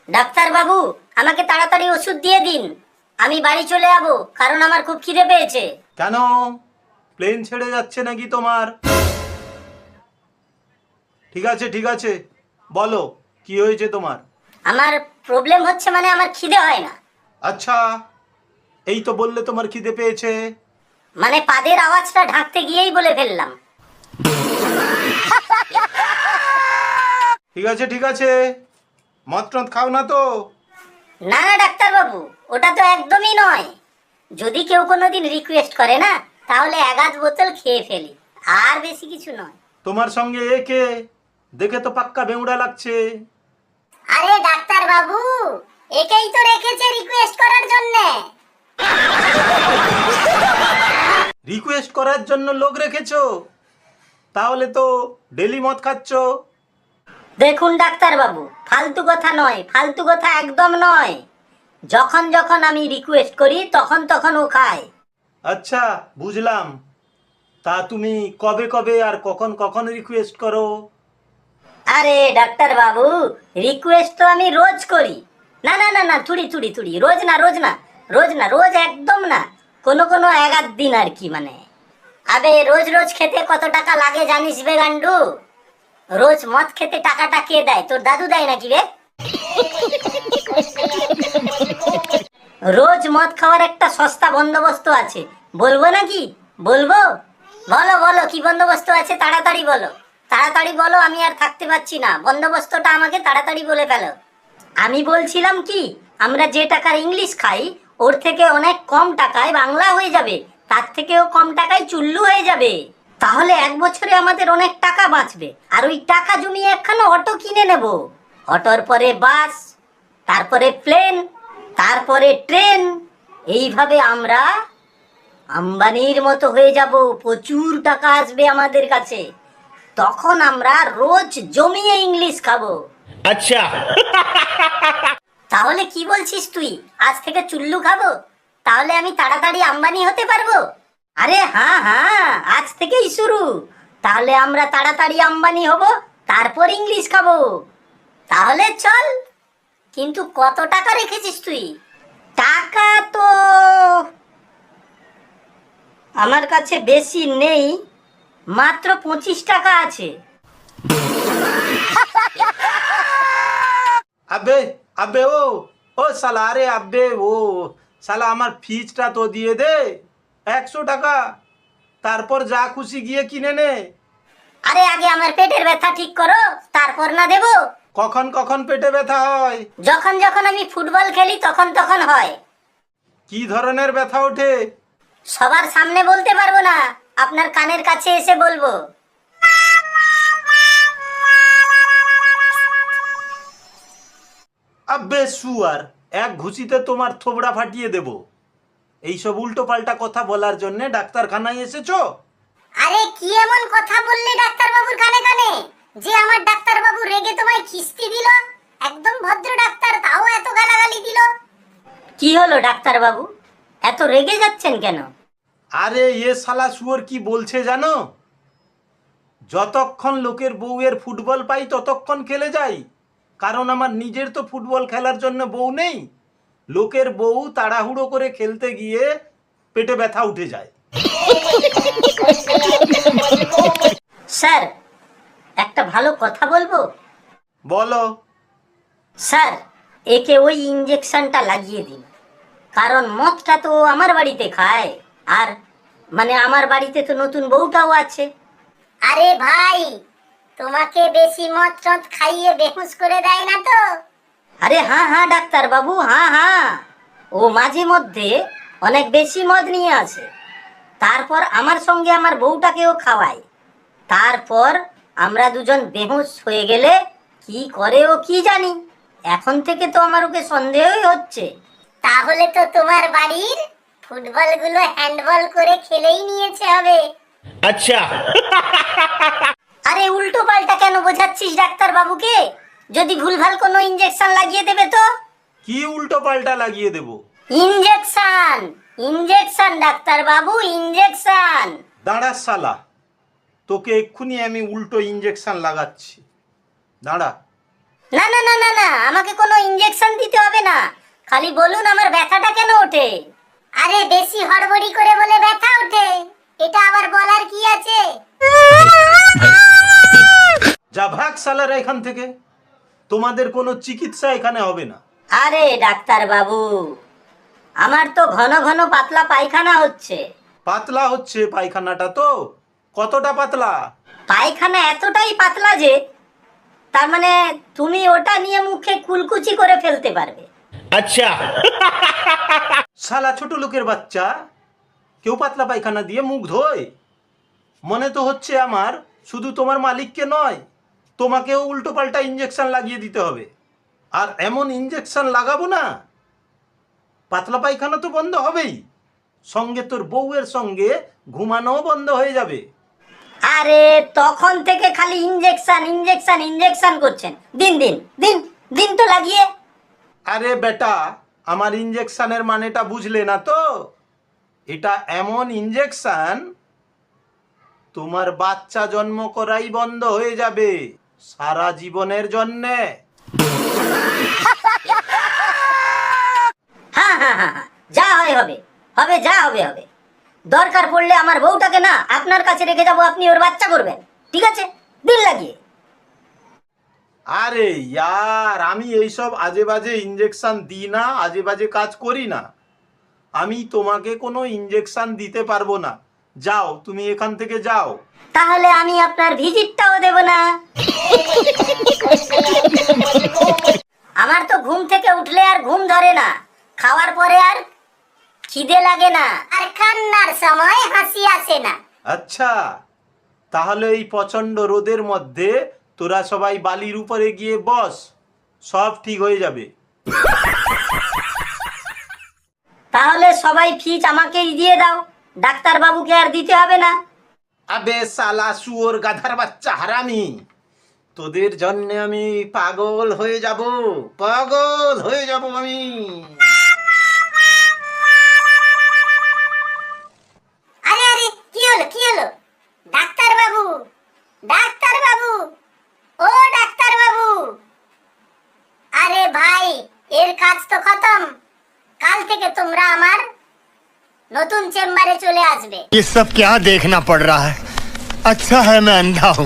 Doctor বাবু, আমাকে তাড়াতাড়ি ওষুধ দিয়ে দিন, আমি বাড়ি চলে যাবো, কারণ আমার খুব খিদে পেয়েছে। কেন, প্লেন ছেড়ে যাচ্ছে নাকি তোমার? ঠিক আছে ঠিক আছে, বলো কি হয়েছে তোমার? আমার প্রবলেম হচ্ছে, মানে আমার খিদে হয় না। আচ্ছা, এই তো বললে তোমার খিদে পেয়েছে। মানে পাদের আওয়াজটা ঢাকতে গিয়েই বলে ফেললাম। ঠিক আছে ঠিক আছে, মদ টদ খাও না তো? না না ডাক্তার বাবু, ওটা তো একদমই নয়। যদি কেউ কোনোদিন রিকোয়েস্ট করে না, তাহলে এক আধ বোতল খেয়ে ফেলি, আর বেশি কিছু নয়। তোমার সঙ্গে একে দেখে তো পাক্কা বেউড়া লাগছে। আরে ডাক্তার বাবু, একেই তো রেখেছে রিকোয়েস্ট করার জন্য। রিকোয়েস্ট করার জন্য লোক রেখেছো? তাহলে তো ডেলি মদ খাচ্ছ। দেখুন ডাক্তার বাবু, ফালতু কথা নয়, ফালতু কথা একদম নয়। যখন যখন আমি রিকোয়েস্ট করি তখন তখন ও খায়। আচ্ছা বুঝলাম। তা তুমি কবে কবে আর কখন কখন রিকোয়েস্ট করো? আরে ডাক্তার বাবু, রিকোয়েস্ট তো আমি রোজ করি। না না না না, থুড়ি থুড়ি থুড়ি, রোজ না রোজ না, রোজ না, রোজ একদম না। কোনো কোনো এক আধ দিন আর কি, মানে। আবে রোজ রোজ খেতে কত টাকা লাগে জানিস বে গান্ডু? রোজ মদ খেতে টাকাটা কে দেয়? তোর দাদু দেয় নাকি রে? রোজ মদ খাওয়ার একটা সস্তা বন্দোবস্ত আছে, বলবো নাকি? বলবো? বলো বলো, কি বন্দোবস্ত আছে, তাড়াতাড়ি বলো। তাড়াতাড়ি বলো, আমি আর থাকতে পারছি না, বন্দোবস্তটা আমাকে তাড়াতাড়ি বলে ফেলো। আমি বলছিলাম কি, আমরা যে টাকার ইংলিশ খাই, ওর থেকে অনেক কম টাকায় বাংলা হয়ে যাবে, তার থেকেও কম টাকায় চুল্লু হয়ে যাবে। তাহলে এক বছরে আমাদের অনেক টাকা বাঁচবে, আর ওই টাকা জমিয়ে একখানা অটো কিনে নেব। অটোর পরে বাস, তারপরে প্লেন, তারপরে ট্রেন। এইভাবে আমরা আম্বানির মতো হয়ে যাব, প্রচুর টাকা আসবে আমাদের কাছে। তখন আমরা রোজ জমিয়ে ইংলিশ খাবো। আচ্ছা। তাহলে কি বলছিস তুই, আজ থেকে চুল্লু খাবো? তাহলে আমি তাড়াতাড়ি আম্বানি হতে পারবো? আরে হ্যাঁ হ্যাঁ, আজ থেকেই শুরু। তাহলে আমরা তাড়াতাড়ি আম্বানি হব, তারপর ইংলিশ খাবো। তাহলে চল। কিন্তু কত টাকা রেখেছিস তুই? টাকা তো আমার কাছে বেশি নেই, মাত্র 25 টাকা আছে। আবে আবে ও ও শালা, আরে আবে ও শালা, আমার ফিজটা তো দিয়ে দে 100 টাকা, তারপর যা খুশি গিয়ে কিনে নে। আরে আগে আমার পেটের ব্যথা ঠিক করো, তারপর না দেবো? কখন কখন পেটে ব্যথা হয়? যখন যখন আমি ফুটবল খেলি তখন তখন হয়। কি ধরনের ব্যথা ওঠে? সবার সামনে বলতে পারবো না, আপনার কানের কাছে এসে বলবো। আবে শুয়ার, এক ঘুষিতে তোমার থোবড়া ফাটিয়ে দেব। এইসব উল্টো পাল্টা কথা বলার জন্য ডাক্তারখানায় এসেছো? আরে কি এমন কথা বললে ডাক্তার বাবুর কানে কানে, যে আমার ডাক্তার বাবু রেগে তোমায় খিস্তি দিল? একদম ভদ্র ডাক্তার, তাও এত গালাগালি দিল। কি হলো ডাক্তার বাবু, এত রেগে যাচ্ছেন কেন? আরে এ শালা শুয়োর কি বলছে জানো? যতক্ষণ লোকের বউয়ের ফুটবল পাই ততক্ষণ খেলে যাই, কারণ আমার নিজের তো ফুটবল খেলার জন্য বউ নেই। লোকের বউ তাড়াহুড়ো করে খেলতে গিয়ে পেটে ব্যথা উঠে যায়। স্যার, একটা ভালো কথা বলবো? বলো। স্যার, একে ওই ইঞ্জেকশনটা লাগিয়ে দিন, কারণ মদটা তো আমার বাড়িতে খায়, আর মানে আমার বাড়িতে তো নতুন বউটাও আছে। আরে ভাই, তোমাকে বেশি মদ টদ খাইয়ে বেহুশ করে দেয় না তো? আরে হ্যাঁ হ্যাঁ ডাক্তার বাবু, হ্যাঁ হ্যাঁ, ও মাঝে মধ্যে অনেক বেশি মদ নিয়ে আসে, তারপর আমার সঙ্গে আমার বউটাকেও খাওয়ায়, তারপর আমরা দুজন বেহুশ হয়ে গেলে কি করে ও কি জানি। এখন থেকে তো আমার ওকে সন্দেহই হচ্ছে। তাহলে তো তোমার বাড়ির ফুটবলগুলো হ্যান্ডবল করে খেলেই নিয়েছে হবে। আচ্ছা। আরে উল্টো পাল্টা কেন বোঝাচ্ছিস ডাক্তার বাবুকে? যদি ভুলভাল কোনো ইঞ্জেকশন লাগিয়ে দেবে তো? কি উল্টো পাল্টা লাগিয়ে দেব? ইঞ্জেকশন, ইঞ্জেকশন ডাক্তার বাবু, ইঞ্জেকশন। দাঁড়া শালা, তোকে এক্ষুনি আমি উল্টো ইঞ্জেকশন লাগাচ্ছি, দাঁড়া। না না না না না, আমাকে কোনো ইঞ্জেকশন দিতে হবে না, খালি বলুন আমার ব্যথাটা কেন ওঠে। আরে বেশি হড়বড়ি করে বলে ব্যথা ওঠে, এটা আবার বলার কি আছে? যা ভাগ শালারা এখান থেকে, তোমাদের কোনো চিকিৎসা এখানে হবে না। আরে ডাক্তার বাবু, আমার তো ঘন ঘন পাতলা পায়খানা হচ্ছে। পাতলা হচ্ছে পায়খানাটা? তো কতটা পাতলা? পায়খানা এতটাই পাতলা যে তার মানে তুমি ওটা নিয়ে মুখে কুলকুচি করে ফেলতে পারবে। अच्छा শালা ছোট লোকের বাচ্চা, কেউ পাতলা পায়খানা দিয়ে মুখ ধোয়? মনে তো হচ্ছে আমার শুধু তোমার মালিককে নয়, তোমাকেও উল্টো পাল্টা ইঞ্জেকশন লাগিয়ে দিতে হবে। আর এমন ইঞ্জেকশন লাগাবো না, পাতলা পায়খানা তো বন্ধ হবেই, সঙ্গে তোর বউয়ের সঙ্গে ঘুমানোও বন্ধ হয়ে যাবে। আরে তখন থেকে খালি ইঞ্জেকশন ইঞ্জেকশন ইঞ্জেকশন করছেন, দিন দিন দিন দিন তো লাগিয়ে। আরে বেটা, আমার ইঞ্জেকশনের মানেটা বুঝলে না তো? এটা এমন ইঞ্জেকশন, তোমার বাচ্চা জন্ম করাই বন্ধ হয়ে যাবে সারা জীবনের জন্যে। হ্যাঁ হ্যাঁ হ্যাঁ হ্যাঁ, যা হয় হবে, হবে যা হবে হবে। দরকার পড়লে আমার বউটাকে না আপনার কাছে রেখে যাবো, আপনি ওর বাচ্চা করবেন, ঠিক আছে? দিন লাগিয়ে। আরে ইয়ার, আমি এইসব আজে বাজে ইঞ্জেকশন দিই না, আজে বাজে কাজ করি না। আমি তোমাকে কোনো ইঞ্জেকশন দিতে পারবো না, যাও তুমি এখান থেকে যাও। তাহলে আমি আপনার ভিজিটটাও দেব না। আমার তো ঘুম থেকে উঠলে আর ঘুম ধরে না, খাওয়ার পরে আর খিদে লাগে না, আর কান্নার সময় হাসি আসে না। আচ্ছা, তাহলে এই প্রচণ্ড রোদের মধ্যে তোরা সবাই বালির উপরে গিয়ে বস, সব ঠিক হয়ে যাবে। তাহলে সবাই ফিজ আমাকেই দিয়ে দাও, ডাক্তার বাবুকে আর দিতে হবে না। আবে সালা শুয়োর গাধার বাচ্চা হারামি, তোদের জন্য আমি পাগল হয়ে যাব, পাগল হয়ে যাব আমি। আরে আরে কি হলো কি হলো? ডাক্তার বাবু, ডাক্তার বাবু, ও ডাক্তার বাবু। আরে ভাই, এর কাজ তো খতম, কাল থেকে তোমরা আমার নতুন চেম্বারে চলে আসবে। ये सब क्या देखना पड़ रहा है। अच्छा है मैं अंधा हूँ।